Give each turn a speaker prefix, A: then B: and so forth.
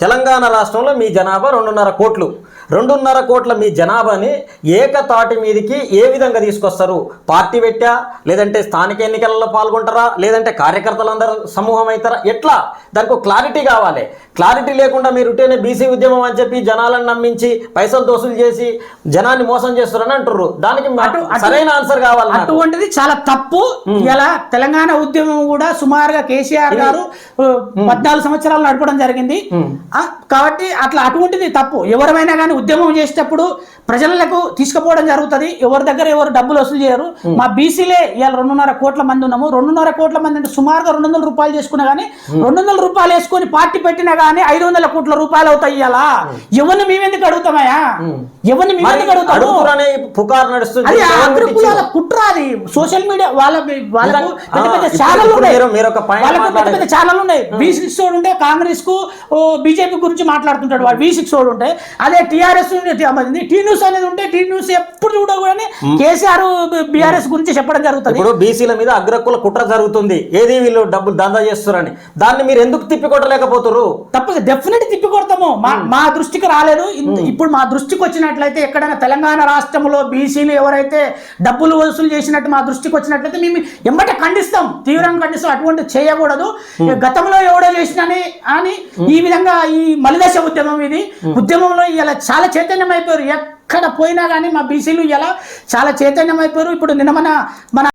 A: తెలంగాణ రాష్ట్రంలో మీ జనాభా 2.5 కోట్లు. 2.5 కోట్ల మీ జనాభాని ఏకతాటి మీదకి ఏ విధంగా తీసుకొస్తారు? పార్టీ పెట్టా, లేదంటే స్థానిక ఎన్నికలలో పాల్గొంటారా, లేదంటే కార్యకర్తలందరూ సమూహం అవుతారా? ఎట్లా? దానికి ఒక క్లారిటీ కావాలి. క్లారిటీ లేకుండా మీరు ఉంటేనే బీసీ ఉద్యమం అని చెప్పి జనాలను నమ్మించి పైసలు దోసులు చేసి జనాన్ని మోసం చేస్తారని అంటారు. దానికి సరైన ఆన్సర్ కావాలి.
B: అటువంటిది చాలా తప్పు. ఇలా తెలంగాణ ఉద్యమం కూడా సుమారుగా కేసీఆర్ గారు 14 సంవత్సరాలు నడపడం జరిగింది. కాబట్టి అటువంటిది తప్పు. ఎవరైనా కానీ ఉద్యమం చేసేటప్పుడు ప్రజలకు తీసుకుపోవడం జరుగుతుంది. ఎవరి దగ్గర ఎవరు డబ్బులు వసూలు చేయరు. మా బీసీలే ఇవాళ 2.5 కోట్ల మంది ఉన్నాము. 2.5 కోట్ల మంది అంటే సుమారుగా 200 రూపాయలు చేసుకున్నా కానీ 200 రూపాయలు వేసుకొని పార్టీ పెట్టినా కానీ 500 కోట్ల రూపాయలు అవుతాయి. ఇలా ఎవరిని మేమెందుకు అడుగుతామయ్యా? ఎవరిని మేమెందుకు అడుగుతాము? కుట్ర. అది సోషల్ మీడియా వాళ్ళకు పెద్ద పెద్ద ఛానల్ ఉన్నాయి. వాళ్ళకు పెద్ద పెద్ద ఛానల్ ఉన్నాయి. V6 ఉంటే కాంగ్రెస్ కు బీజేపీ గురించి మాట్లాడుతుంటాడు వాడు. V6 ఉంటే అదే టీఆర్ఎస్ టీ న్యూస్ అనేది ఉంటే టీ న్యూస్ ఎప్పుడు చూడగానే కేసీఆర్ బీఆర్ఎస్ గురించి చెప్పడం జరుగుతుంది.
A: ఇప్పుడు బీసీల మీద అగ్రకుల కుట్ర జరుగుతుంది. ఏది వీళ్ళు డబ్బులు దందా చేస్తారని దాన్ని మీరు ఎందుకు తిప్పికొట్టలేకపోతారు?
B: తప్పదు, డెఫినెట్ తిప్పికొడతాము. మా దృష్టికి రాలేదు. ఇప్పుడు మా దృష్టికి వచ్చినట్లయితే ఎక్కడైనా తెలంగాణ రాష్ట్రంలో బీసీలు ఎవరైతే డబ్బులు వసూలు చేసినట్టు మా దృష్టికి వచ్చినట్లయితే మేము ఎంబటే ఖండిస్తాం, తీవ్రంగా ఖండిస్తాం. అటువంటి చేయకూడదు. గతంలో ఎవడో చేసినని అని ఈ విధంగా ఈ మలిదశ ఉద్యమం, ఇది ఉద్యమంలో ఇలా చాలా చైతన్యం అయిపోయారు. ఎక్కడ పోయినా కానీ మా బీసీలు ఇలా చాలా చైతన్యం అయిపోయారు. ఇప్పుడు నిన్న మన